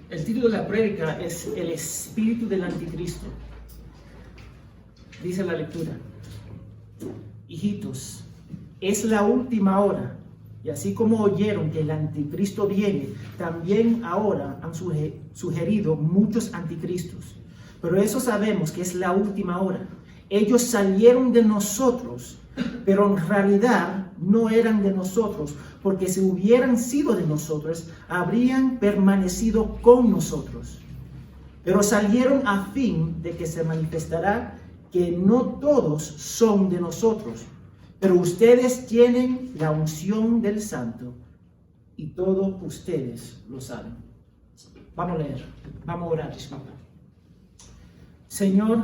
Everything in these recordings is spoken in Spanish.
El título de la prédica es El espíritu del anticristo. Dice la lectura: hijitos, es la última hora, y así como oyeron que el anticristo viene, también ahora han sugerido muchos anticristos. Pero eso sabemos que es la última hora. Ellos salieron de nosotros, pero en realidad no eran de nosotros, porque si hubieran sido de nosotros, habrían permanecido con nosotros. Pero salieron a fin de que se manifestará que no todos son de nosotros, pero ustedes tienen la unción del Santo, y todos ustedes lo saben. Vamos a leer, vamos a orar, disculpa. Señor,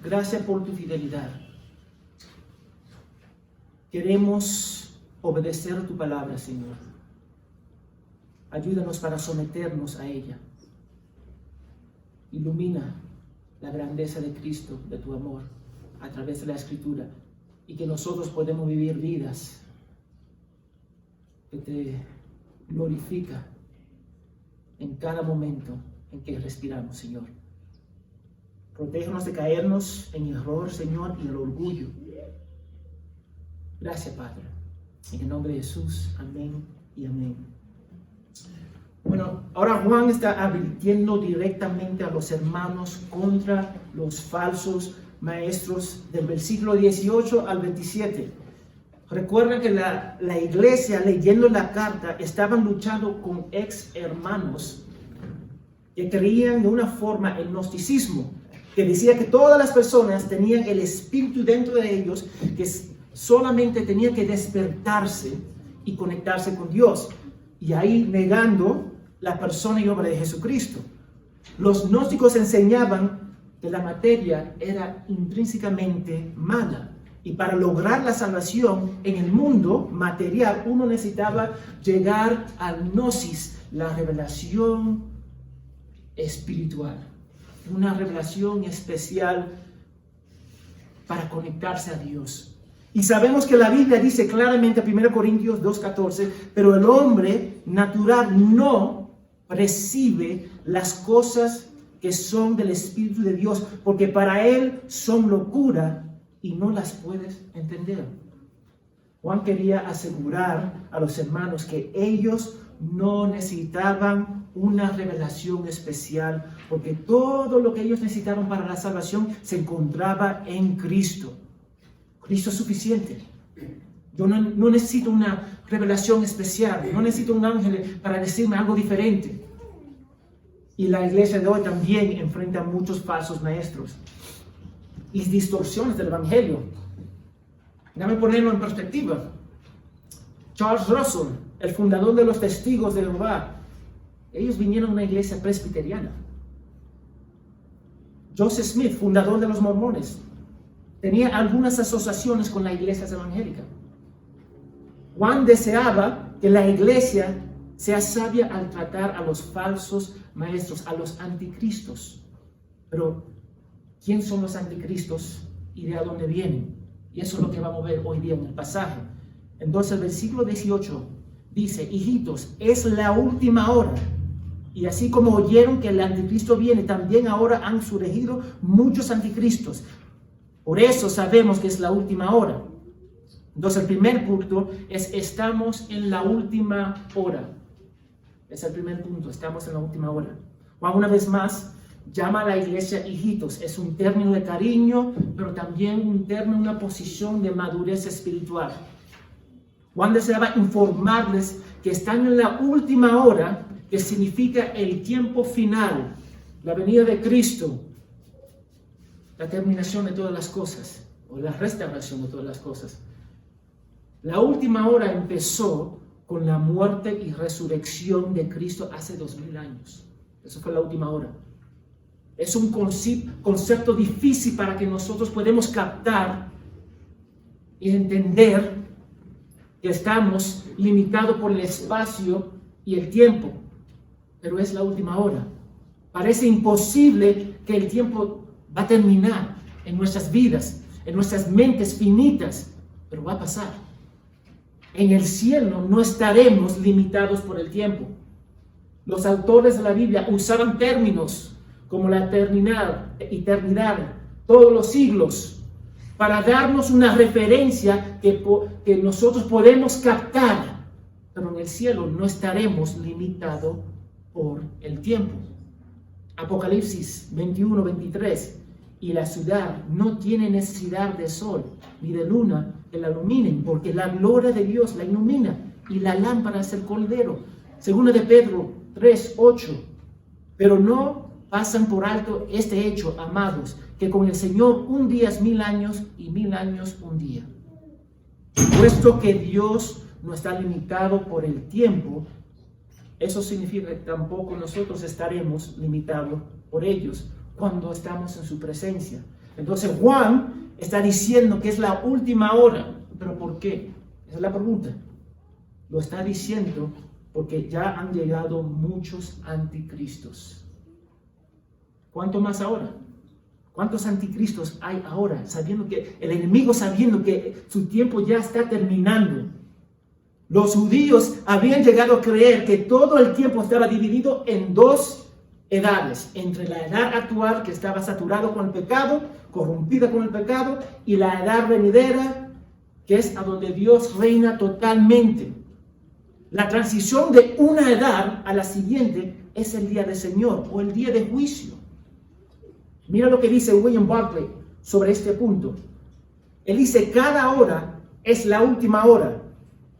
gracias por tu fidelidad. Queremos obedecer a tu palabra, Señor. Ayúdanos para someternos a ella. Ilumina la grandeza de Cristo, de tu amor, a través de la Escritura, y que nosotros podamos vivir vidas que te glorifica en cada momento en que respiramos, Señor. Protégenos de caernos en el error, Señor, y el orgullo. Gracias, Padre. En el nombre de Jesús, amén y amén. Bueno, ahora Juan está advirtiendo directamente a los hermanos contra los falsos maestros del versículo 18 al 27. Recuerda que la iglesia, leyendo la carta, estaban luchando con ex hermanos que creían de una forma el gnosticismo, que decía que todas las personas tenían el espíritu dentro de ellos, que solamente tenía que despertarse y conectarse con Dios, y ahí negando la persona y obra de Jesucristo. Los gnósticos enseñaban que la materia era intrínsecamente mala, y para lograr la salvación en el mundo material uno necesitaba llegar al gnosis, la revelación espiritual, una revelación especial para conectarse a Dios. Y sabemos que la Biblia dice claramente, 1 Corintios 2:14, pero el hombre natural no recibe las cosas que son del Espíritu de Dios, porque para él son locura y no las puedes entender. Juan quería asegurar a los hermanos que ellos no necesitaban una revelación especial, porque todo lo que ellos necesitaban para la salvación se encontraba en Cristo. Cristo es suficiente. Yo no necesito una revelación especial, no necesito un ángel para decirme algo diferente. Y la iglesia de hoy también enfrenta muchos falsos maestros y distorsiones del evangelio. Déjame ponerlo en perspectiva. Charles Russell, el fundador de los Testigos de Jehová, ellos vinieron a una iglesia presbiteriana. Joseph Smith, fundador de los Mormones, tenía algunas asociaciones con la iglesia evangélica. Juan deseaba que la iglesia sea sabia al tratar a los falsos maestros, a los anticristos. Pero, ¿quién son los anticristos y de dónde vienen? Y eso es lo que vamos a ver hoy día en el pasaje. Entonces, el versículo 18 dice: hijitos, es la última hora. Y así como oyeron que el anticristo viene, también ahora han surgido muchos anticristos. Por eso sabemos que es la última hora. Entonces el primer punto es: estamos en la última hora. Es el primer punto, estamos en la última hora. Juan, una vez más, llama a la iglesia hijitos. Es un término de cariño, pero también un término, una posición de madurez espiritual. Juan deseaba informarles que están en la última hora, que significa el tiempo final, la venida de Cristo, la terminación de todas las cosas, o la restauración de todas las cosas. La última hora empezó con la muerte y resurrección de Cristo hace 2000 años. Eso fue la última hora. Es un concepto difícil para que nosotros podamos captar y entender que estamos limitados por el espacio y el tiempo, pero es la última hora. Parece imposible que el tiempo va a terminar en nuestras vidas, en nuestras mentes finitas, pero va a pasar. En el cielo no estaremos limitados por el tiempo. Los autores de la Biblia usaban términos como la eternidad, todos los siglos, para darnos una referencia que nosotros podemos captar, pero en el cielo no estaremos limitados por el tiempo. Apocalipsis 21, 23. Y la ciudad no tiene necesidad de sol ni de luna que la iluminen, porque la gloria de Dios la ilumina y la lámpara es el Cordero. Segunda de Pedro 3, 8. Pero no pasan por alto este hecho, amados, que con el Señor un día es 1000 años y 1000 años un día. Puesto que Dios no está limitado por el tiempo, eso significa que tampoco nosotros estaremos limitados por ellos cuando estamos en su presencia. Entonces Juan está diciendo que es la última hora. ¿Pero por qué? Esa es la pregunta. Lo está diciendo porque ya han llegado muchos anticristos. ¿Cuánto más ahora? ¿Cuántos anticristos hay ahora? Sabiendo que el enemigo, sabiendo que su tiempo ya está terminando. Los judíos habían llegado a creer que todo el tiempo estaba dividido en dos edades, entre la edad actual que estaba saturado con el pecado, corrompida con el pecado, y la edad venidera, que es a donde Dios reina totalmente. La transición de una edad a la siguiente es el día del Señor o el día de juicio. Mira lo que dice William Barclay sobre este punto. Él dice: cada hora es la última hora.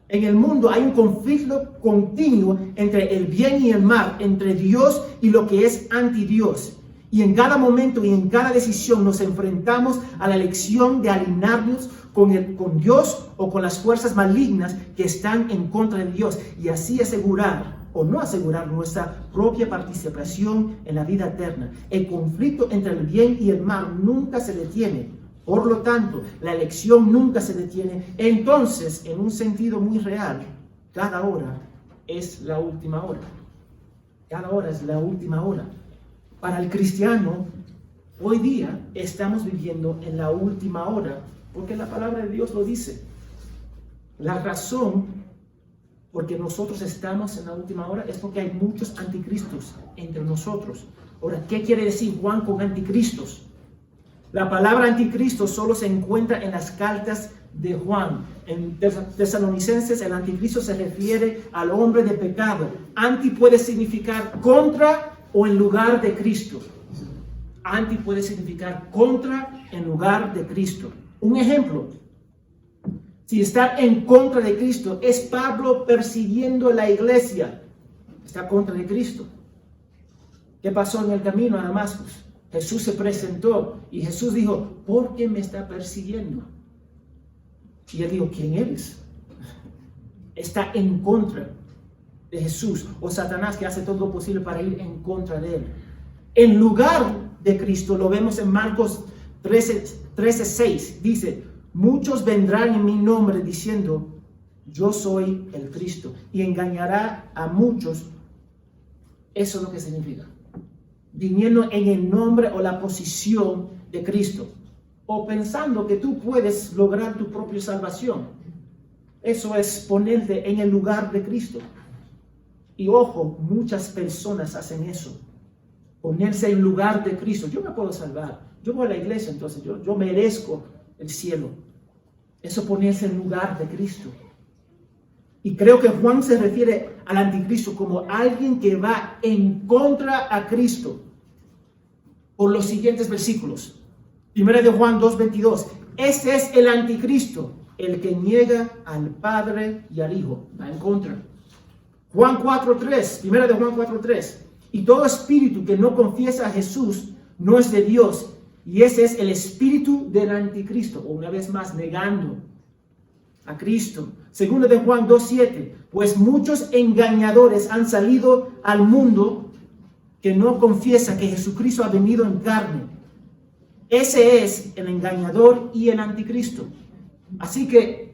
En el mundo hay un conflicto continuo entre el bien y el mal, entre Dios y lo que es anti-Dios. Y en cada momento y en cada decisión nos enfrentamos a la elección de alinearnos con Dios o con las fuerzas malignas que están en contra de Dios, y así asegurar o no asegurar nuestra propia participación en la vida eterna. El conflicto entre el bien y el mal nunca se detiene. Por lo tanto, la elección nunca se detiene. Entonces, en un sentido muy real, cada hora es la última hora. Cada hora es la última hora. Para el cristiano, hoy día estamos viviendo en la última hora, porque la palabra de Dios lo dice. La razón por que nosotros estamos en la última hora es porque hay muchos anticristos entre nosotros. Ahora, ¿qué quiere decir Juan con anticristos? La palabra anticristo solo se encuentra en las cartas de Juan. En Tesalonicenses, el anticristo se refiere al hombre de pecado. Anti puede significar contra o en lugar de Cristo. Anti puede significar contra en lugar de Cristo. Un ejemplo: si está en contra de Cristo, es Pablo persiguiendo la iglesia. Está contra de Cristo. ¿Qué pasó en el camino a Damascus? Jesús se presentó y Jesús dijo: ¿por qué me está persiguiendo? Y él dijo: ¿quién eres? Está en contra de Jesús, o Satanás, que hace todo lo posible para ir en contra de él. En lugar de Cristo, lo vemos en Marcos 13:6, dice: muchos vendrán en mi nombre diciendo: yo soy el Cristo, y engañará a muchos. Eso es lo que significa. Viniendo en el nombre o la posición de Cristo, o pensando que tú puedes lograr tu propia salvación. Eso es ponerte en el lugar de Cristo. Y ojo, muchas personas hacen eso, ponerse en lugar de Cristo. Yo me puedo salvar, yo voy a la iglesia, entonces yo merezco el cielo. Eso, ponerse en lugar de Cristo. Y creo que Juan se refiere al anticristo como alguien que va en contra a Cristo. Por los siguientes versículos. Primera de Juan 2:22. Ese es el anticristo, el que niega al Padre y al Hijo. Va en contra. Juan 4:3. Primera de Juan 4:3. Y todo espíritu que no confiesa a Jesús no es de Dios. Y ese es el espíritu del anticristo. O una vez más, negando a Cristo. Segunda de Juan 2:7. Pues muchos engañadores han salido al mundo que no confiesa que Jesucristo ha venido en carne. Ese es el engañador y el anticristo. Así que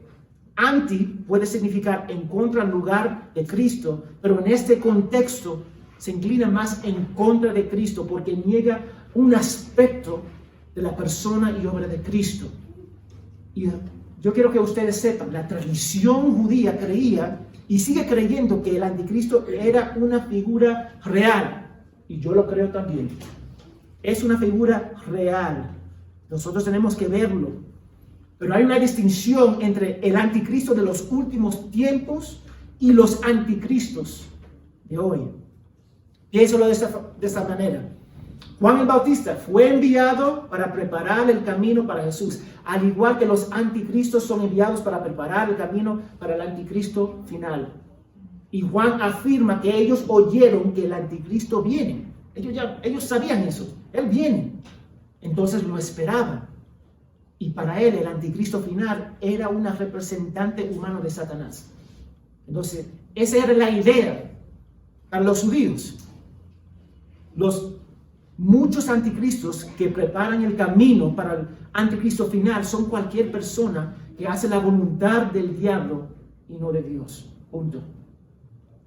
anti puede significar en contra, en lugar de Cristo, pero en este contexto se inclina más en contra de Cristo porque niega un aspecto de la persona y obra de Cristo. Y yo quiero que ustedes sepan, la tradición judía creía y sigue creyendo que el anticristo era una figura real. Y yo lo creo también. Es una figura real. Nosotros tenemos que verlo. Pero hay una distinción entre el anticristo de los últimos tiempos y los anticristos de hoy. Piénsalo de esta manera. Juan el Bautista fue enviado para preparar el camino para Jesús, al igual que los anticristos son enviados para preparar el camino para el anticristo final. Y Juan afirma que ellos oyeron que el anticristo viene. Ellos sabían eso. Él viene. Entonces lo esperaban. Y para él el anticristo final era un representante humano de Satanás. Entonces, esa era la idea para los judíos. Muchos anticristos que preparan el camino para el anticristo final son cualquier persona que hace la voluntad del diablo y no de Dios. Punto.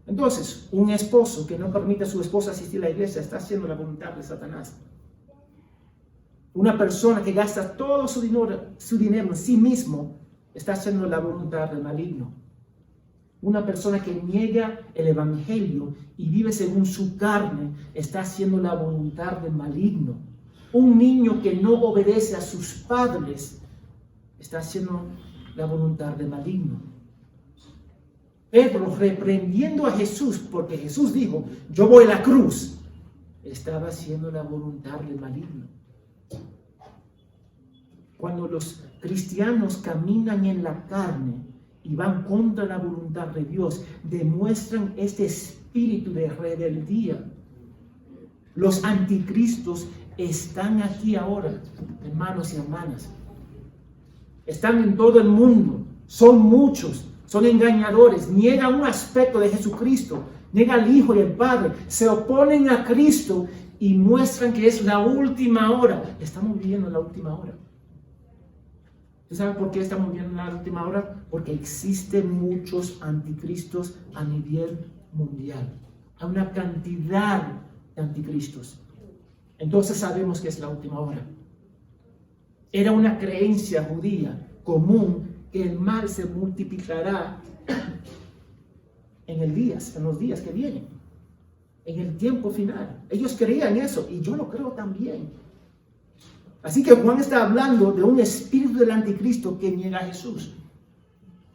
Entonces, un esposo que no permite a su esposa asistir a la iglesia está haciendo la voluntad de Satanás. Una persona que gasta todo su dinero en sí mismo está haciendo la voluntad del maligno. Una persona que niega el evangelio y vive según su carne está haciendo la voluntad del maligno. Un niño que no obedece a sus padres está haciendo la voluntad del maligno. Pedro, reprendiendo a Jesús, porque Jesús dijo, yo voy a la cruz, estaba haciendo la voluntad del maligno. Cuando los cristianos caminan en la carne y van contra la voluntad de Dios, demuestran este espíritu de rebeldía. Los anticristos están aquí ahora, hermanos y hermanas. Están en todo el mundo, son muchos, son engañadores, niegan un aspecto de Jesucristo, niegan al Hijo y al Padre, se oponen a Cristo y muestran que es la última hora. Estamos viviendo la última hora. ¿Usted sabe por qué estamos viviendo la última hora? Porque existen muchos anticristos a nivel mundial. Hay una cantidad de anticristos. Entonces sabemos que es la última hora. Era una creencia judía común que el mal se multiplicará en los días que vienen, en el tiempo final. Ellos creían eso y yo lo creo también. Así que Juan está hablando de un espíritu del anticristo que niega a Jesús.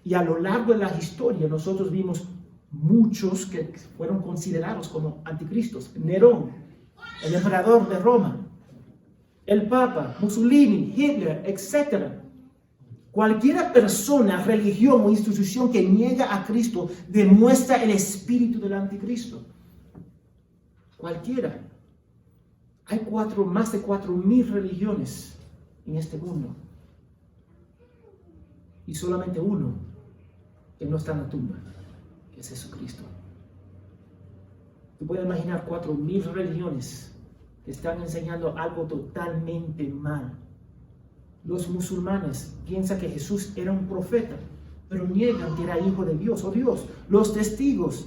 Y a lo largo de la historia nosotros vimos muchos que fueron considerados como anticristos. Nerón, el emperador de Roma, el Papa, Mussolini, Hitler, etc. Cualquier persona, religión o institución que niega a Cristo demuestra el espíritu del anticristo. Cualquiera. Hay más de 4,000 religiones en este mundo. Y solamente uno que no está en la tumba, que es Jesucristo. Tú puedes imaginar 4,000 religiones que están enseñando algo totalmente mal. Los musulmanes piensan que Jesús era un profeta, pero niegan que era hijo de Dios o Dios. Los testigos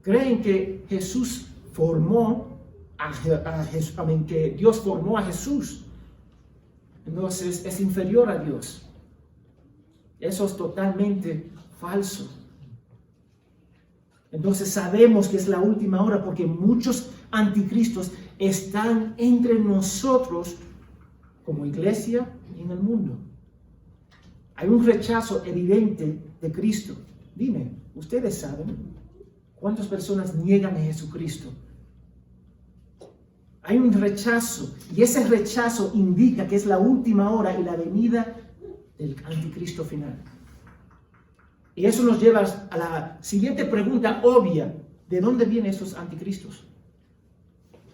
creen que Jesús que Dios formó a Jesús. Entonces es inferior a Dios. Eso es totalmente falso. Entonces sabemos que es la última hora porque muchos anticristos están entre nosotros como iglesia y en el mundo. Hay un rechazo evidente de Cristo. Dime, ¿ustedes saben cuántas personas niegan a Jesucristo? Hay un rechazo y ese rechazo indica que es la última hora y la venida del anticristo final. Y eso nos lleva a la siguiente pregunta obvia. ¿De dónde vienen esos anticristos?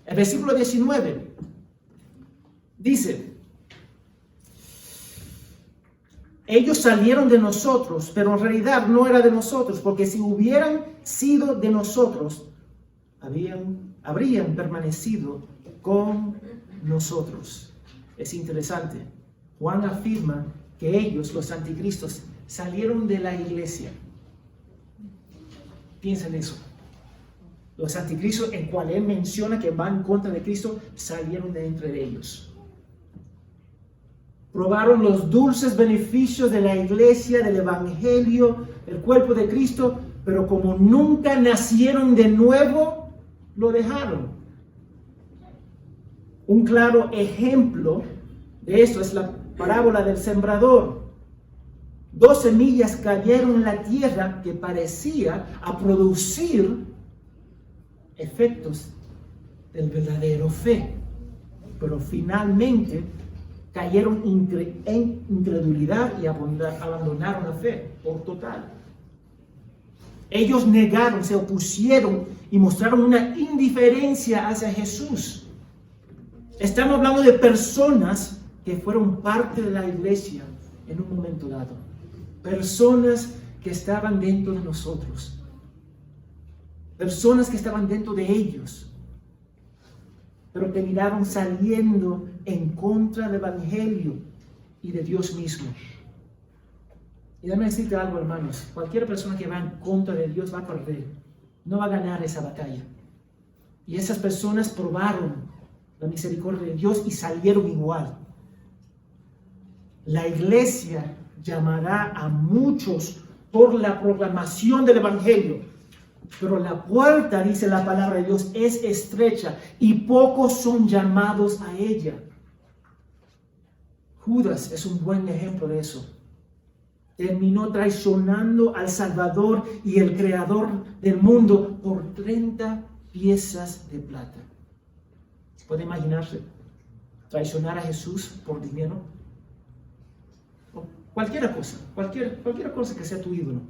El versículo 19 dice: ellos salieron de nosotros, pero en realidad no era de nosotros, porque si hubieran sido de nosotros, habrían permanecido con nosotros. Es interesante. Juan afirma que ellos, los anticristos, salieron de la iglesia. Piensa en eso. Los anticristos, en cual él menciona que van en contra de Cristo, salieron de entre ellos. Probaron los dulces beneficios de la iglesia, del evangelio, del cuerpo de Cristo, pero como nunca nacieron de nuevo, lo dejaron. Un claro ejemplo de esto es la parábola del sembrador. 2 semillas cayeron en la tierra que parecía a producir efectos del verdadero fe, pero finalmente cayeron en incredulidad y abandonaron la fe por total. Ellos negaron, se opusieron y mostraron una indiferencia hacia Jesús. Estamos hablando de personas que fueron parte de la iglesia en un momento dado. Personas que estaban dentro de nosotros. Personas que estaban dentro de ellos. Pero terminaron saliendo en contra del Evangelio y de Dios mismo. Y déjame decirte algo, hermanos. Cualquier persona que va en contra de Dios va a perder. No va a ganar esa batalla. Y esas personas probaron la misericordia de Dios y salieron igual. La iglesia llamará a muchos por la proclamación del Evangelio. Pero la puerta, dice la palabra de Dios, es estrecha y pocos son llamados a ella. Judas es un buen ejemplo de eso. Terminó traicionando al Salvador y el Creador del mundo por 30 piezas de plata. ¿Puede imaginarse? Traicionar a Jesús por dinero. O cualquier cosa que sea tu ídolo.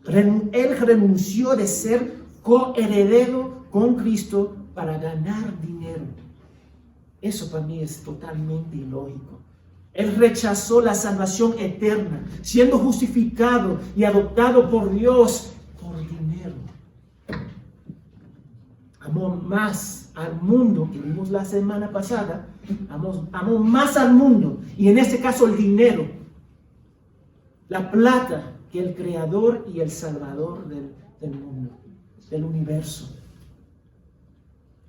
Él renunció de ser coheredero con Cristo para ganar dinero. Eso para mí es totalmente ilógico. Él rechazó la salvación eterna, siendo justificado y adoptado por Dios por dinero. Amó más al mundo, que vimos la semana pasada, amó más al mundo, y en este caso el dinero, la plata, que el Creador y el Salvador del mundo, del universo.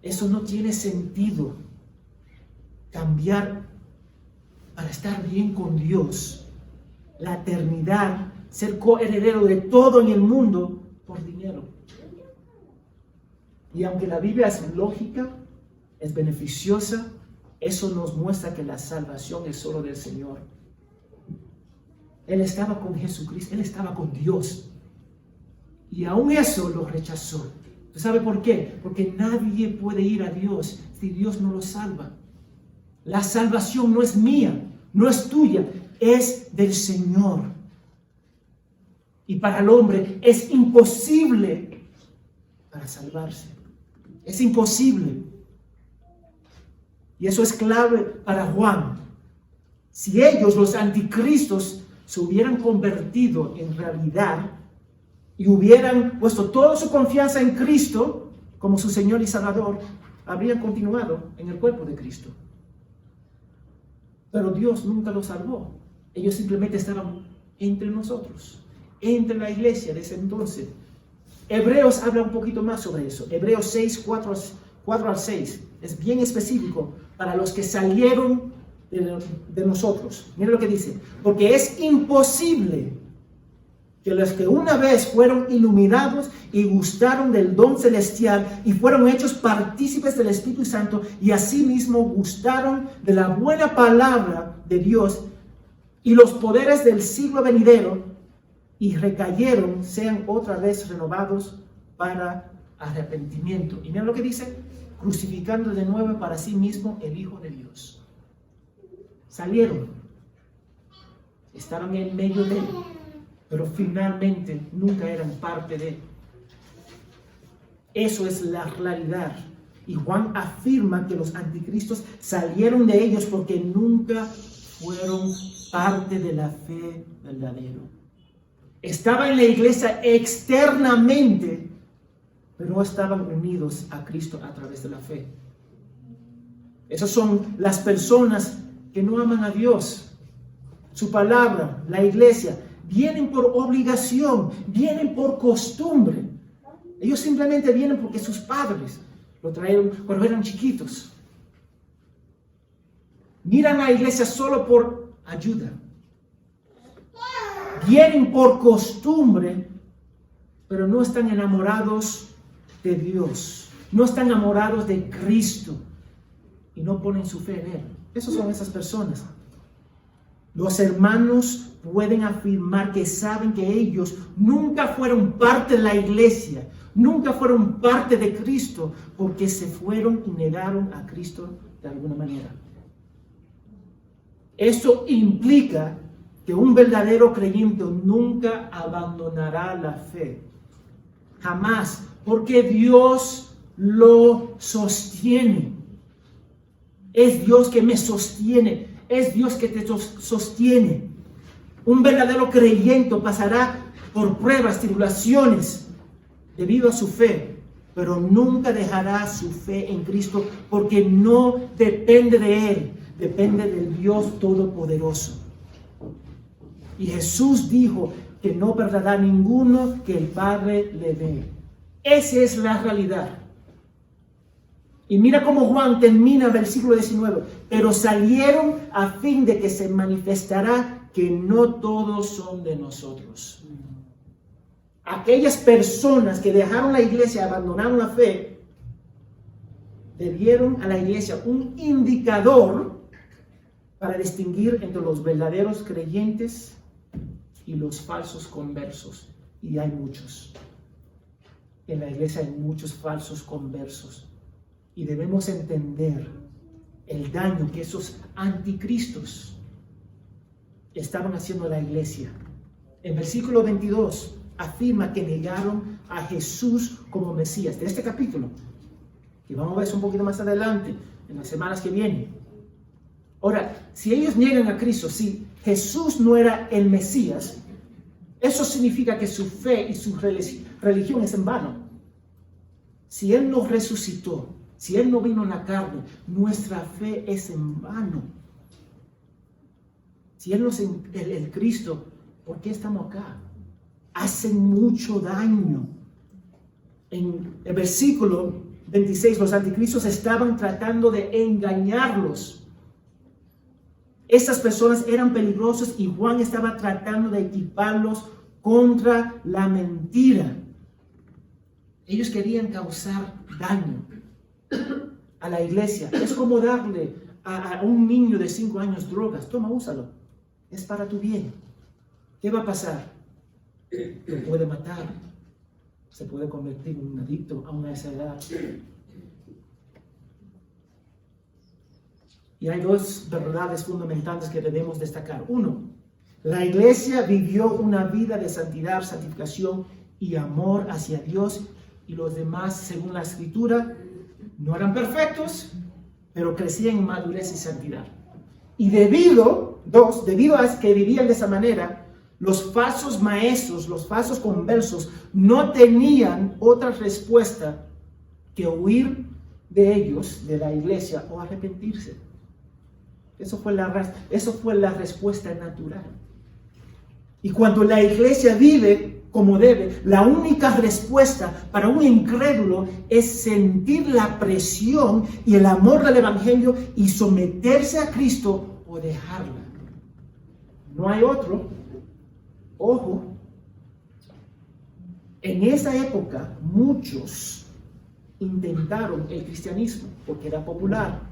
Eso no tiene sentido. Cambiar para estar bien con Dios, la eternidad, ser coheredero de todo en el mundo por dinero. Y aunque la Biblia es lógica, es beneficiosa, eso nos muestra que la salvación es solo del Señor. Él estaba con Jesucristo, Él estaba con Dios. Y aún eso lo rechazó. ¿Sabe por qué? Porque nadie puede ir a Dios si Dios no lo salva. La salvación no es mía, no es tuya, es del Señor. Y para el hombre es imposible para salvarse. Es imposible. Y eso es clave para Juan. Si ellos, los anticristos, se hubieran convertido en realidad y hubieran puesto toda su confianza en Cristo como su Señor y Salvador, habrían continuado en el cuerpo de Cristo. Pero Dios nunca los salvó. Ellos simplemente estaban entre nosotros, entre la iglesia de ese entonces. Hebreos habla un poquito más sobre eso. Hebreos 6, 4 al 6. Es bien específico para los que salieron de nosotros. Miren lo que dice. Porque es imposible que los que una vez fueron iluminados y gustaron del don celestial y fueron hechos partícipes del Espíritu Santo y asimismo gustaron de la buena palabra de Dios y los poderes del siglo venidero y recayeron, sean otra vez renovados para arrepentimiento. Y miren lo que dice, crucificando de nuevo para sí mismo el Hijo de Dios. Salieron, estaban en medio de él, pero finalmente nunca eran parte de él. Eso es la realidad. Y Juan afirma que los anticristos salieron de ellos porque nunca fueron parte de la fe verdadera. Estaban en la iglesia externamente, pero no estaban unidos a Cristo a través de la fe. Esas son las personas que no aman a Dios, su palabra, la iglesia. Vienen por obligación, vienen por costumbre. Ellos simplemente vienen porque sus padres lo trajeron cuando eran chiquitos. Miran a la iglesia solo por ayuda. Vienen por costumbre pero no están enamorados de Dios, no están enamorados de Cristo y no ponen su fe en Él. Esas son esas personas. Los hermanos pueden afirmar que saben que ellos nunca fueron parte de la iglesia, nunca fueron parte de Cristo, porque se fueron y negaron a Cristo de alguna manera. Eso implica que un verdadero creyente nunca abandonará la fe. Jamás, porque Dios lo sostiene. Es Dios que me sostiene. Es Dios que te sostiene. Un verdadero creyente pasará por pruebas, tribulaciones, debido a su fe, pero nunca dejará su fe en Cristo, porque no depende de Él, depende del Dios Todopoderoso. Y Jesús dijo que no perderá ninguno que el Padre le dé. Esa es la realidad. Y mira cómo Juan termina el versículo 19. Pero salieron a fin de que se manifestará que no todos son de nosotros. Aquellas personas que dejaron la iglesia, abandonaron la fe, le dieron a la iglesia un indicador para distinguir entre los verdaderos creyentes y los falsos conversos. Y hay muchos. En la iglesia hay muchos falsos conversos. Y debemos entender el daño que esos anticristos estaban haciendo a la iglesia. En versículo 22 afirma que negaron a Jesús como Mesías. De este capítulo, que vamos a ver eso un poquito más adelante, en las semanas que vienen. Ahora, si ellos niegan a Cristo, si Jesús no era el Mesías, eso significa que su fe y su religión es en vano. Si Él no resucitó, si Él no vino en la carne, nuestra fe es en vano. Si Él no es el Cristo, ¿por qué estamos acá? Hacen mucho daño. En el versículo 26, los anticristos estaban tratando de engañarlos. Estas personas eran peligrosas y Juan estaba tratando de equiparlos contra la mentira. Ellos querían causar daño a la iglesia. Es como darle a un niño de 5 años drogas. Toma, úsalo. Es para tu bien. ¿Qué va a pasar? Te puede matar. Se puede convertir en un adicto a una esa edad. Y hay dos verdades fundamentales que debemos destacar. Uno, la iglesia vivió una vida de santidad, santificación y amor hacia Dios, y los demás, según la Escritura, no eran perfectos, pero crecían en madurez y santidad. Y debido a que vivían de esa manera, los falsos maestros, los falsos conversos, no tenían otra respuesta que huir de ellos, de la iglesia, o arrepentirse. Eso fue la respuesta natural. Y cuando la iglesia vive como debe, la única respuesta para un incrédulo es sentir la presión y el amor del evangelio y someterse a Cristo o dejarla. No hay otro. Ojo, en esa época muchos intentaron el cristianismo porque era popular,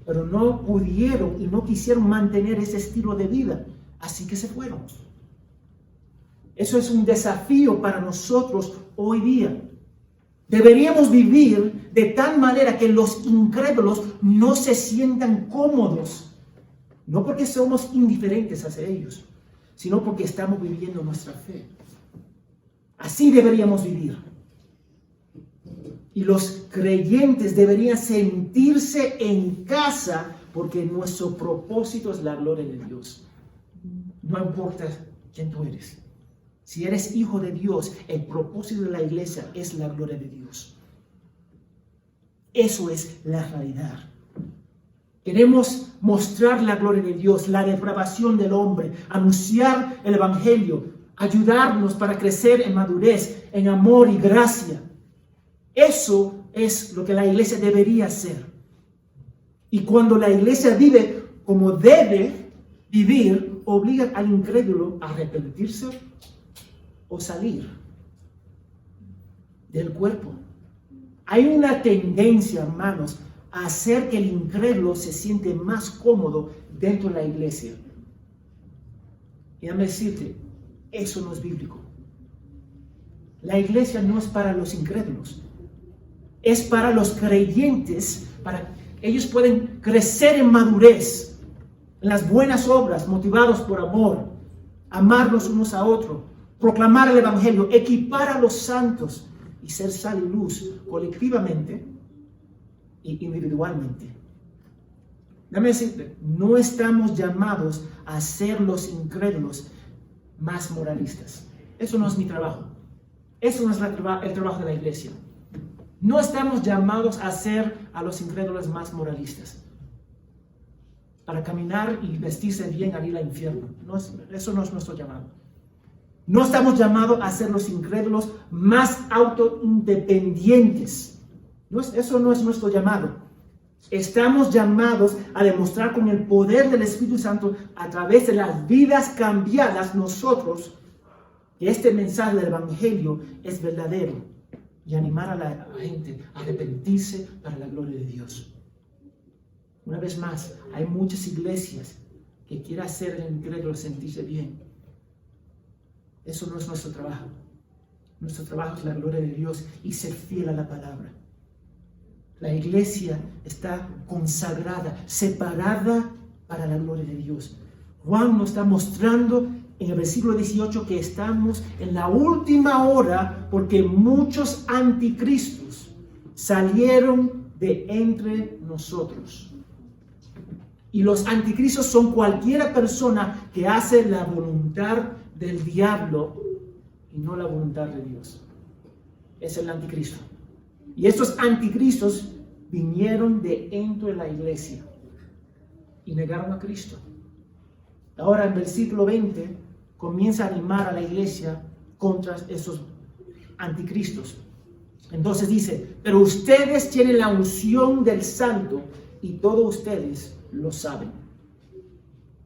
pero no pudieron y no quisieron mantener ese estilo de vida, así que se fueron. Eso es un desafío para nosotros hoy día. Deberíamos vivir de tal manera que los incrédulos no se sientan cómodos, no porque somos indiferentes hacia ellos, sino porque estamos viviendo nuestra fe. Así deberíamos vivir. Y los creyentes deberían sentirse en casa porque nuestro propósito es la gloria de Dios. No importa quién tú eres. Si eres hijo de Dios, el propósito de la iglesia es la gloria de Dios. Eso es la realidad. Queremos mostrar la gloria de Dios, la depravación del hombre, anunciar el evangelio, ayudarnos para crecer en madurez, en amor y gracia. Eso es lo que la iglesia debería hacer. Y cuando la iglesia vive como debe vivir, obliga al incrédulo a arrepentirse o salir. del cuerpo. Hay una tendencia, hermanos, a hacer que el incrédulo se siente más cómodo dentro de la iglesia. Y déjame decirte, eso no es bíblico. La iglesia no es para los incrédulos. Es para los creyentes, para que ellos pueden crecer en madurez, en las buenas obras, motivados por amor, amarnos unos a otros, proclamar el evangelio, equipar a los santos y ser sal y luz colectivamente y individualmente. Déjame decirte, no estamos llamados a ser los incrédulos más moralistas. Eso no es mi trabajo. Eso no es el trabajo de la iglesia. No estamos llamados a ser a los incrédulos más moralistas. Para caminar y vestirse bien al ir al infierno. Eso no es nuestro llamado. No estamos llamados a ser los incrédulos más autoindependientes. Eso no es nuestro llamado. Estamos llamados a demostrar con el poder del Espíritu Santo a través de las vidas cambiadas nosotros que este mensaje del Evangelio es verdadero y animar a la gente a arrepentirse para la gloria de Dios. Una vez más, hay muchas iglesias que quieren hacer al incrédulo sentirse bien. Eso no es nuestro trabajo. Nuestro trabajo es la gloria de Dios y ser fiel a la palabra. La iglesia está consagrada, separada para la gloria de Dios. Juan nos está mostrando en el versículo 18 que estamos en la última hora porque muchos anticristos salieron de entre nosotros. Y los anticristos son cualquier persona que hace la voluntad del diablo y no la voluntad de Dios. Es el anticristo. Y estos anticristos vinieron de dentro de la iglesia y negaron a Cristo. Ahora en versículo 20 comienza a animar a la iglesia contra esos anticristos. Entonces dice, pero ustedes tienen la unción del Santo y todos ustedes lo saben.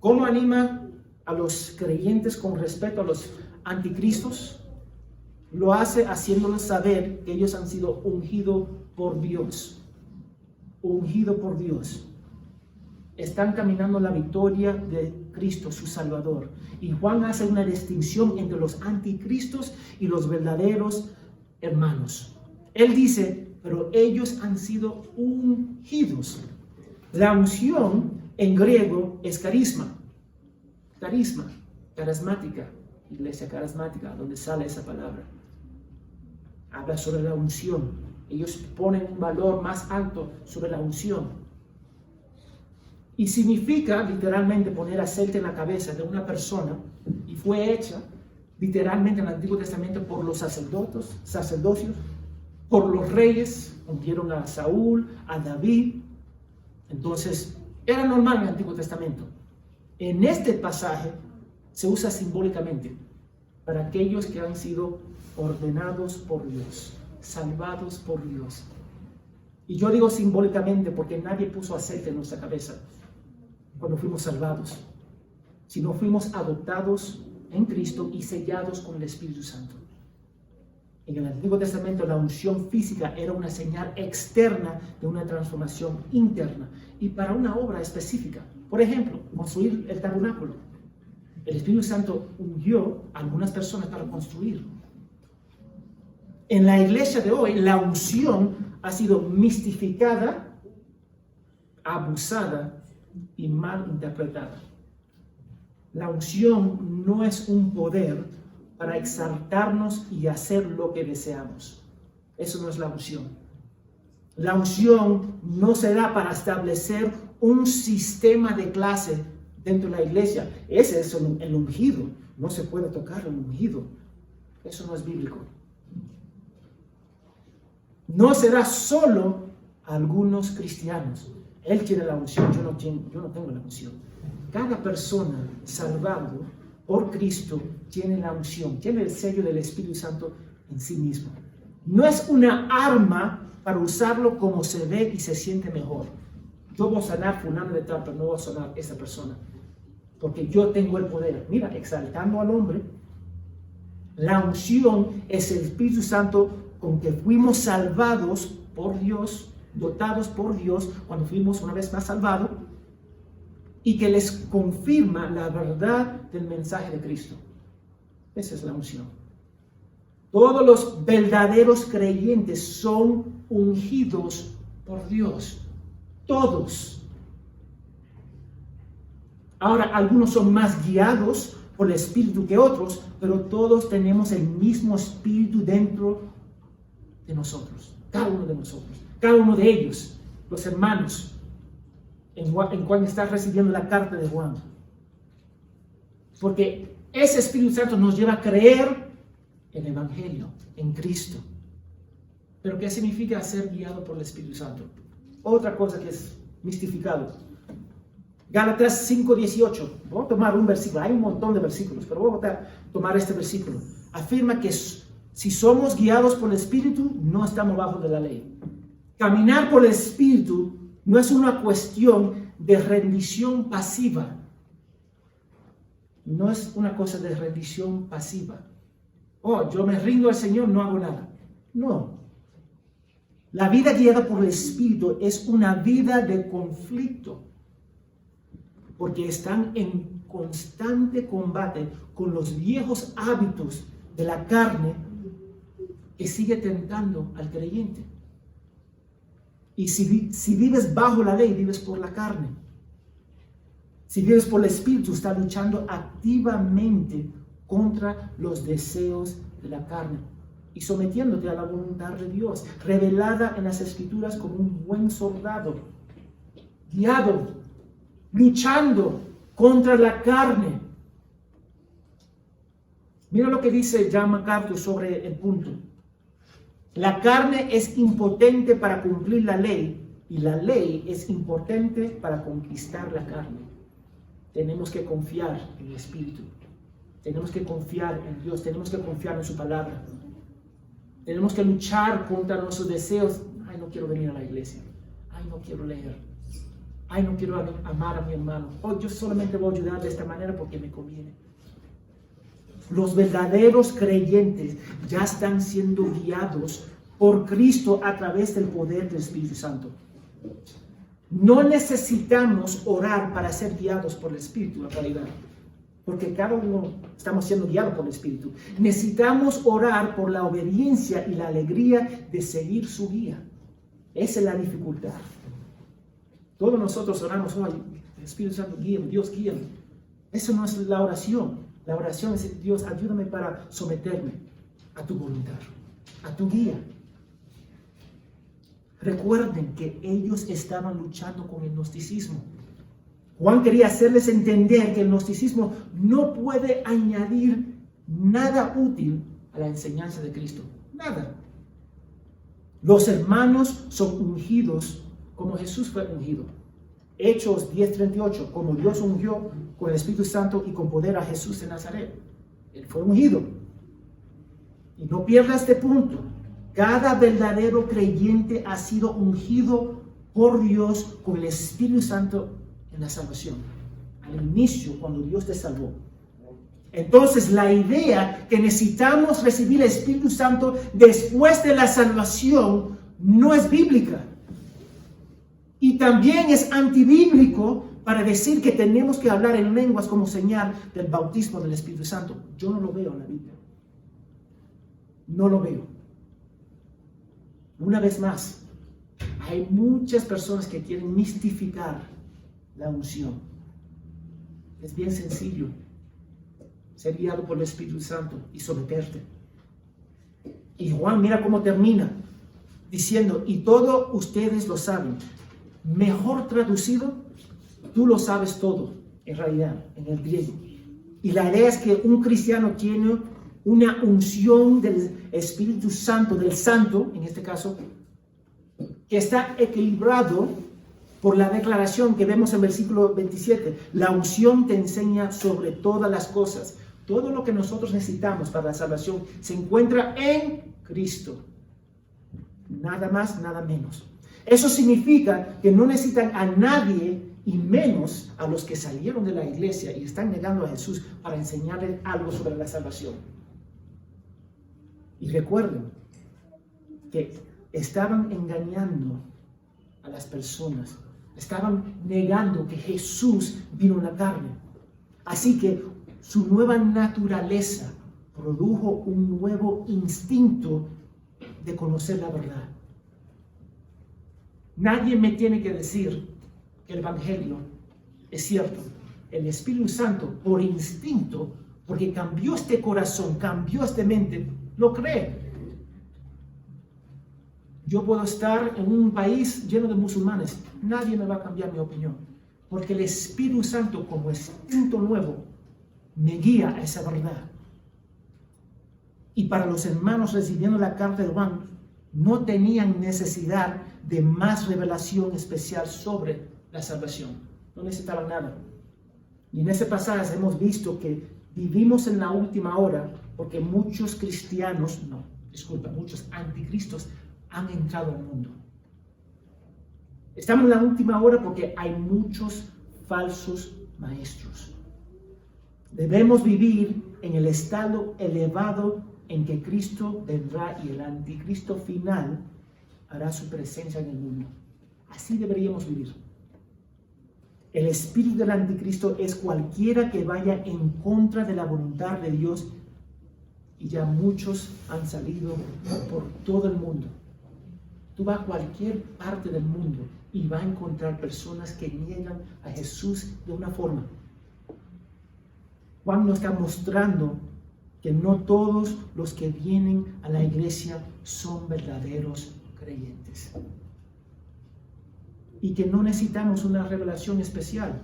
¿Cómo anima a los creyentes con respecto a los anticristos? Lo hace haciéndoles saber que ellos han sido ungidos por Dios. Ungidos por Dios. Están caminando la victoria de Cristo, su Salvador. Y Juan hace una distinción entre los anticristos y los verdaderos hermanos. Él dice, pero ellos han sido ungidos. La unción en griego es carisma. Carisma, carismática, iglesia carismática, donde sale esa palabra. Habla sobre la unción. Ellos ponen un valor más alto sobre la unción. Y significa literalmente poner aceite en la cabeza de una persona, y fue hecha literalmente en el Antiguo Testamento por los sacerdocios, por los reyes, ungieron a Saúl, a David. Entonces, era normal en el Antiguo Testamento. En este pasaje se usa simbólicamente para aquellos que han sido ordenados por Dios, salvados por Dios. Y yo digo simbólicamente porque nadie puso aceite en nuestra cabeza cuando fuimos salvados, sino fuimos adoptados en Cristo y sellados con el Espíritu Santo. En el Antiguo Testamento la unción física era una señal externa de una transformación interna y para una obra específica. Por ejemplo, construir el tabernáculo. El Espíritu Santo ungió a algunas personas para construirlo. En la iglesia de hoy, la unción ha sido mistificada, abusada y mal interpretada. La unción no es un poder para exaltarnos y hacer lo que deseamos. Eso no es la unción. La unción no se da para establecer un sistema de clase dentro de la iglesia. Ese es el ungido. No se puede tocar el ungido. Eso no es bíblico. No se da solo a algunos cristianos. Él tiene la unción, yo no tengo la unción. Cada persona salvado por Cristo tiene la unción, tiene el sello del Espíritu Santo en sí mismo. No es una arma para usarlo como se ve y se siente mejor. Yo voy a sanar fulano de tal, pero no voy a sanar a esa persona, porque yo tengo el poder. Mira, exaltando al hombre. La unción es el Espíritu Santo con que fuimos salvados por Dios, dotados por Dios cuando fuimos una vez más salvados, y que les confirma la verdad del mensaje de Cristo. Esa es la unción. Todos los verdaderos creyentes son ungidos por Dios. Todos. Ahora, algunos son más guiados por el Espíritu que otros, pero todos tenemos el mismo Espíritu dentro de nosotros. Cada uno de nosotros. Cada uno de ellos, los hermanos, en Juan está recibiendo la carta de Juan. Porque ese Espíritu Santo nos lleva a creer en el Evangelio, en Cristo. Pero ¿qué significa ser guiado por el Espíritu Santo? Otra cosa que es mistificado. Gálatas 5:18. Voy a tomar un versículo. Hay un montón de versículos, pero voy a tomar este versículo. Afirma que si somos guiados por el Espíritu, no estamos bajo de la ley. Caminar por el Espíritu no es una cuestión de rendición pasiva. No es una cosa de rendición pasiva. Oh, yo me rindo al Señor, no hago nada. No. La vida guiada por el Espíritu es una vida de conflicto. Porque están en constante combate con los viejos hábitos de la carne que sigue tentando al creyente. Y si vives bajo la ley, vives por la carne. Si vives por el Espíritu, estás luchando activamente contra los deseos de la carne y sometiéndote a la voluntad de Dios, revelada en las Escrituras como un buen soldado, guiado, luchando contra la carne. Mira lo que dice John MacArthur sobre el punto. La carne es impotente para cumplir la ley y la ley es impotente para conquistar la carne. Tenemos que confiar en el Espíritu. Tenemos que confiar en Dios. Tenemos que confiar en su palabra. Tenemos que luchar contra nuestros deseos. Ay, no quiero venir a la iglesia. Ay, no quiero leer. Ay, no quiero amar a mi hermano. Oh, yo solamente voy a ayudar de esta manera porque me conviene. Los verdaderos creyentes ya están siendo guiados por Cristo a través del poder del Espíritu Santo. No necesitamos orar para ser guiados por el Espíritu, en realidad, porque cada uno estamos siendo guiados por el Espíritu. Necesitamos orar por la obediencia y la alegría de seguir su guía. Esa es la dificultad. Todos nosotros oramos, oh, el Espíritu Santo guíame, Dios guíame. Eso no es la oración. La oración es, Dios, ayúdame para someterme a tu voluntad, a tu guía. Recuerden que ellos estaban luchando con el gnosticismo. Juan quería hacerles entender que el gnosticismo no puede añadir nada útil a la enseñanza de Cristo. Nada. Los hermanos son ungidos como Jesús fue ungido. Hechos 10:38, como Dios ungió con el Espíritu Santo y con poder a Jesús de Nazaret. Él fue ungido. Y no pierdas este punto. Cada verdadero creyente ha sido ungido por Dios con el Espíritu Santo en la salvación. Al inicio, cuando Dios te salvó. Entonces, la idea que necesitamos recibir el Espíritu Santo después de la salvación no es bíblica. Y también es antibíblico para decir que tenemos que hablar en lenguas como señal del bautismo del Espíritu Santo. Yo no lo veo en la Biblia. No lo veo. Una vez más, hay muchas personas que quieren mistificar la unción. Es bien sencillo ser guiado por el Espíritu Santo y someterte. Y Juan, mira cómo termina diciendo, y todos ustedes lo saben. Mejor traducido, tú lo sabes todo, en realidad, en el griego. Y la idea es que un cristiano tiene una unción del Espíritu Santo, del Santo, en este caso, que está equilibrado por la declaración que vemos en versículo 27. La unción te enseña sobre todas las cosas. Todo lo que nosotros necesitamos para la salvación se encuentra en Cristo. Nada más, nada menos. Eso significa que no necesitan a nadie y menos a los que salieron de la iglesia y están negando a Jesús para enseñarles algo sobre la salvación. Y recuerden, que estaban engañando a las personas, estaban negando que Jesús vino en la carne. Así que su nueva naturaleza produjo un nuevo instinto de conocer la verdad. Nadie me tiene que decir que el Evangelio es cierto. El Espíritu Santo, por instinto, porque cambió este corazón, cambió esta mente, lo cree. Yo puedo estar en un país lleno de musulmanes, nadie me va a cambiar mi opinión, porque el Espíritu Santo, como instinto nuevo, me guía a esa verdad. Y para los hermanos recibiendo la carta de Juan, no tenían necesidad de más revelación especial sobre la salvación. No necesitaban nada. Y en ese pasaje hemos visto que vivimos en la última hora porque muchos muchos anticristos han entrado al mundo. Estamos en la última hora porque hay muchos falsos maestros. Debemos vivir en el estado elevado en que Cristo vendrá y el anticristo final hará su presencia en el mundo. Así deberíamos vivir. El espíritu del anticristo es cualquiera que vaya en contra de la voluntad de Dios, y ya muchos han salido por todo el mundo. Tú vas a cualquier parte del mundo y vas a encontrar personas que niegan a Jesús de una forma. Juan nos está mostrando que no todos los que vienen a la iglesia son verdaderos creyentes. Y que no necesitamos una revelación especial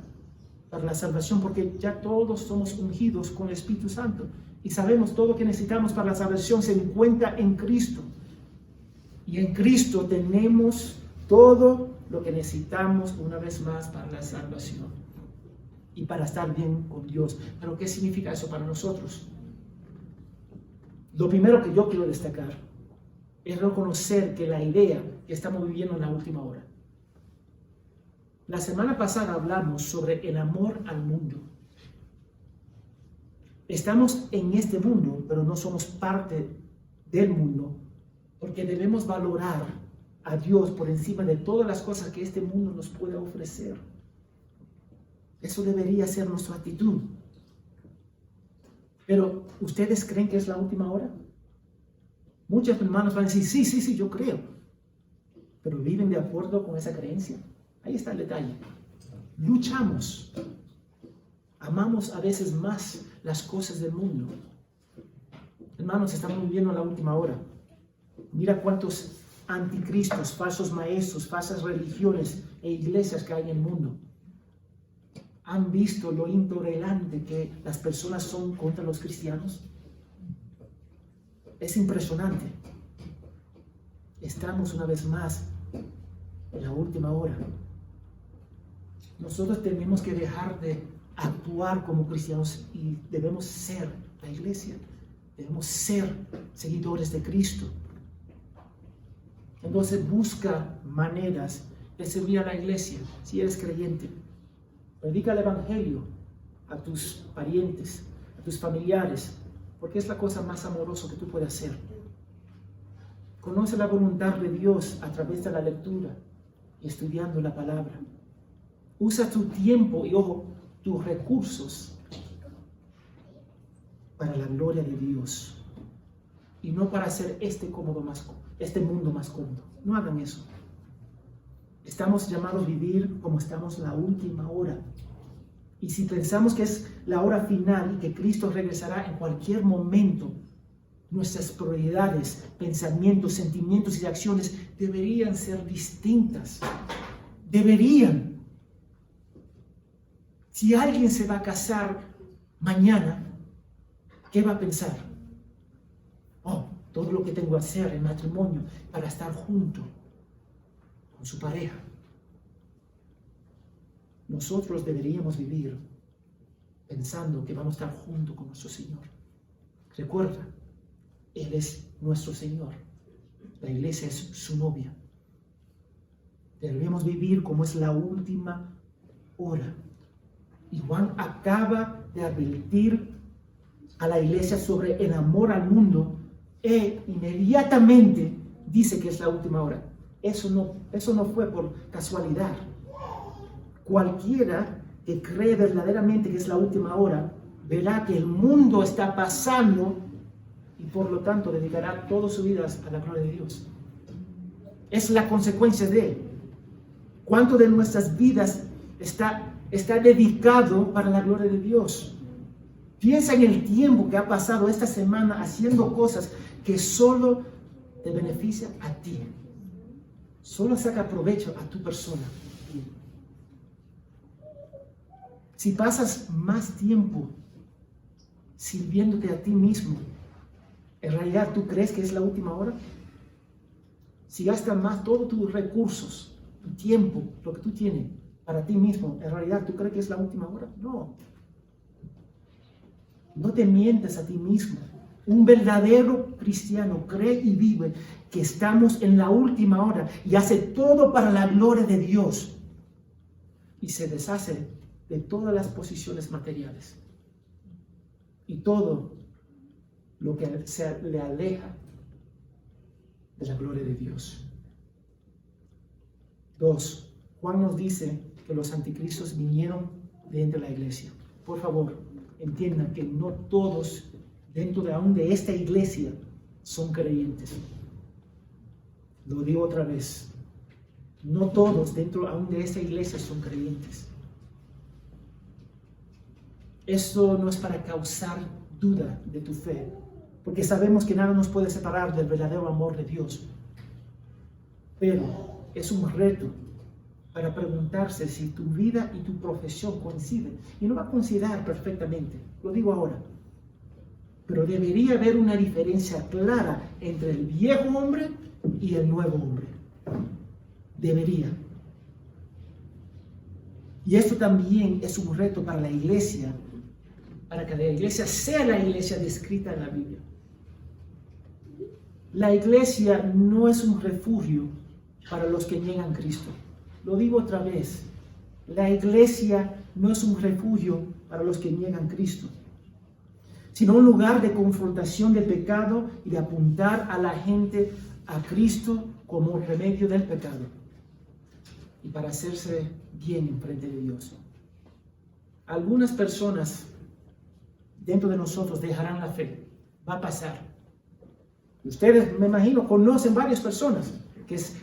para la salvación, porque ya todos somos ungidos con el Espíritu Santo. Y sabemos todo lo que necesitamos para la salvación se encuentra en Cristo. Y en Cristo tenemos todo lo que necesitamos una vez más para la salvación y para estar bien con Dios. Pero ¿qué significa eso para nosotros? Lo primero que yo quiero destacar es reconocer que la idea que estamos viviendo en la última hora. La semana pasada hablamos sobre el amor al mundo. Estamos en este mundo, pero no somos parte del mundo, porque debemos valorar a Dios por encima de todas las cosas que este mundo nos puede ofrecer. Eso debería ser nuestra actitud. Pero, ¿ustedes creen que es la última hora? Muchos hermanos van a decir, sí, yo creo. Pero ¿viven de acuerdo con esa creencia? Ahí está el detalle. Luchamos. Amamos a veces más las cosas del mundo. Hermanos, estamos viviendo la última hora. Mira cuántos anticristos, falsos maestros, falsas religiones e iglesias que hay en el mundo. ¿Han visto lo intolerante que las personas son contra los cristianos? Es impresionante. Estamos una vez más en la última hora. Nosotros tenemos que dejar de actuar como cristianos y debemos ser la iglesia. Debemos ser seguidores de Cristo. Entonces busca maneras de servir a la iglesia si eres creyente. Predica el Evangelio a tus parientes, a tus familiares, porque es la cosa más amorosa que tú puedes hacer. Conoce la voluntad de Dios a través de la lectura y estudiando la palabra. Usa tu tiempo y, ojo, tus recursos para la gloria de Dios y no para hacer este mundo más cómodo. No hagan eso. Estamos llamados a vivir como estamos en la última hora. Y si pensamos que es la hora final y que Cristo regresará en cualquier momento, nuestras prioridades, pensamientos, sentimientos y acciones deberían ser distintas. Deberían. Si alguien se va a casar mañana, ¿qué va a pensar? Todo lo que tengo que hacer en matrimonio para estar junto con su pareja. Nosotros deberíamos vivir pensando que vamos a estar junto con nuestro Señor. Recuerda, Él es nuestro Señor. La iglesia es su novia. Debemos vivir como es la última hora. Y Juan acaba de advertir a la iglesia sobre el amor al mundo e inmediatamente dice que es la última hora. Eso no fue por casualidad. Cualquiera que cree verdaderamente que es la última hora, verá que el mundo está pasando y por lo tanto dedicará toda su vida a la gloria de Dios. Es la consecuencia de cuánto de nuestras vidas está dedicado para la gloria de Dios. Piensa en el tiempo que ha pasado esta semana haciendo cosas que solo te benefician a ti. Solo saca provecho a tu persona. Si pasas más tiempo sirviéndote a ti mismo, ¿en realidad tú crees que es la última hora? Si gastas más todos tus recursos, tu tiempo, lo que tú tienes para ti mismo, ¿en realidad tú crees que es la última hora? No. No te mientas a ti mismo. Un verdadero cristiano cree y vive que estamos en la última hora y hace todo para la gloria de Dios y se deshace de todas las posiciones materiales y todo lo que le aleja de la gloria de Dios. 2. Juan nos dice que los anticristos vinieron de entre la iglesia. Por favor, entiendan que no todos dentro aún de esta iglesia son creyentes. Lo digo otra vez. No todos dentro aún de esta iglesia son creyentes. Esto no es para causar duda de tu fe, porque sabemos que nada nos puede separar del verdadero amor de Dios. Pero es un reto para preguntarse si tu vida y tu profesión coinciden. Y no va a coincidir perfectamente, lo digo ahora. Pero debería haber una diferencia clara entre el viejo hombre y el nuevo hombre. Debería. Y esto también es un reto para la iglesia, para que la iglesia sea la iglesia descrita en la Biblia. La iglesia no es un refugio para los que niegan a Cristo. Lo digo otra vez. La iglesia no es un refugio para los que niegan a Cristo, sino un lugar de confrontación de pecado y de apuntar a la gente a Cristo como remedio del pecado y para hacerse bien en frente de Dios. Algunas personas dentro de nosotros dejarán la fe. Va a pasar. Ustedes, me imagino, conocen varias personas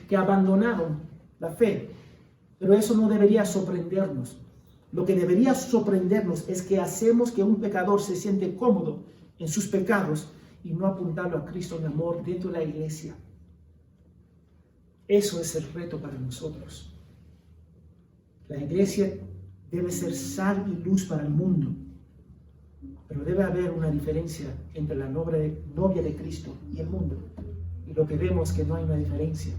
que abandonaron la fe, pero eso no debería sorprendernos. Lo que debería sorprendernos es que hacemos que un pecador se siente cómodo en sus pecados y no apuntarlo a Cristo en amor dentro de la iglesia. Eso es el reto para nosotros. La iglesia debe ser sal y luz para el mundo, pero debe haber una diferencia entre la novia de Cristo y el mundo. Y lo que vemos es que no hay una diferencia.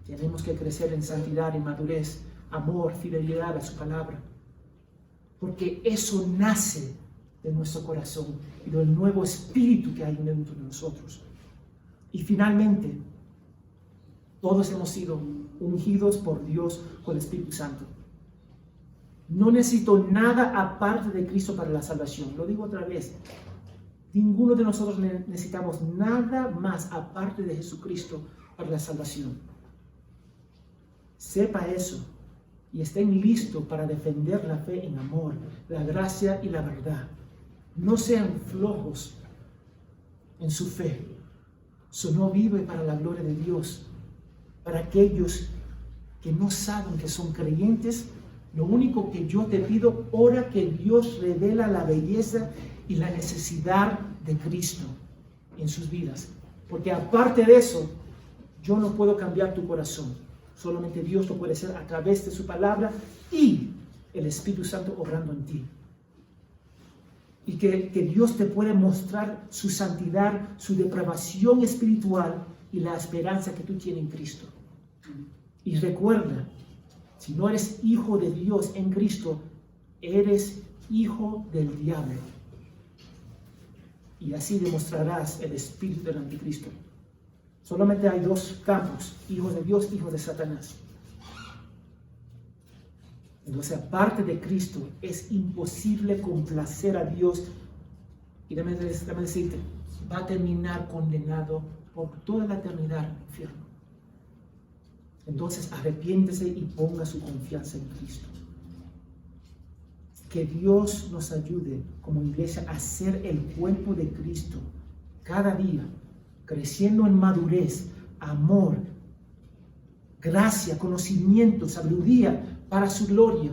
Tenemos que crecer en santidad y madurez, amor, fidelidad a su palabra, porque eso nace de nuestro corazón y del nuevo espíritu que hay dentro de nosotros. Y finalmente, todos hemos sido ungidos por Dios con el Espíritu Santo. No necesito nada aparte de Cristo para la salvación. Lo digo otra vez. Ninguno de nosotros necesitamos nada más aparte de Jesucristo para la salvación. Sepa eso y estén listos para defender la fe en amor, la gracia y la verdad. No sean flojos en su fe. Sino vive para la gloria de Dios. Para aquellos que no saben que son creyentes, lo único que yo te pido, ora que Dios revela la belleza y la necesidad de Cristo en sus vidas. Porque aparte de eso, yo no puedo cambiar tu corazón. Solamente Dios lo puede hacer a través de su palabra y el Espíritu Santo obrando en ti. Y que Dios te puede mostrar su santidad, su depravación espiritual y la esperanza que tú tienes en Cristo. Y recuerda, si no eres hijo de Dios en Cristo, eres hijo del diablo. Y así demostrarás el espíritu del anticristo. Solamente hay dos campos, hijos de Dios, hijos de Satanás. Entonces, aparte de Cristo, es imposible complacer a Dios. Y déjame decirte, va a terminar condenado por toda la eternidad en el infierno. Entonces arrepiéntese y ponga su confianza en Cristo. Que Dios nos ayude como iglesia a ser el cuerpo de Cristo cada día, creciendo en madurez, amor, gracia, conocimiento, sabiduría para su gloria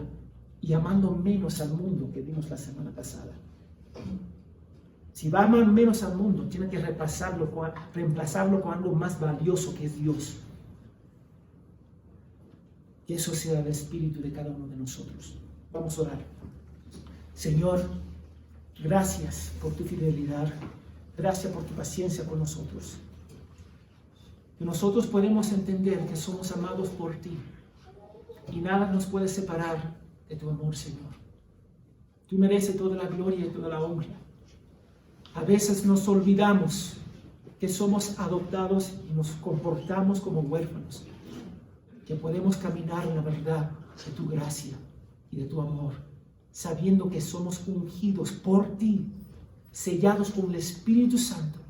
y amando menos al mundo que vimos la semana pasada. Si va a amar menos al mundo, tiene que reemplazarlo con algo más valioso que es Dios. Que eso sea el espíritu de cada uno de nosotros. Vamos a orar. Señor, gracias por tu fidelidad, gracias por tu paciencia con nosotros. Que nosotros podemos entender que somos amados por ti y nada nos puede separar de tu amor, Señor. Tú mereces toda la gloria y toda la honra. A veces nos olvidamos que somos adoptados y nos comportamos como huérfanos, que podemos caminar en la verdad de tu gracia y de tu amor, sabiendo que somos ungidos por ti, sellados con el Espíritu Santo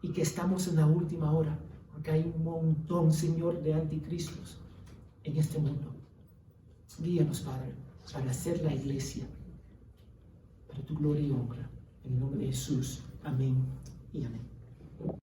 y que estamos en la última hora, porque hay un montón, Señor, de anticristos en este mundo. Guíanos, Padre, para hacer la iglesia, para tu gloria y honra. En el nombre de Jesús. Amén y amén.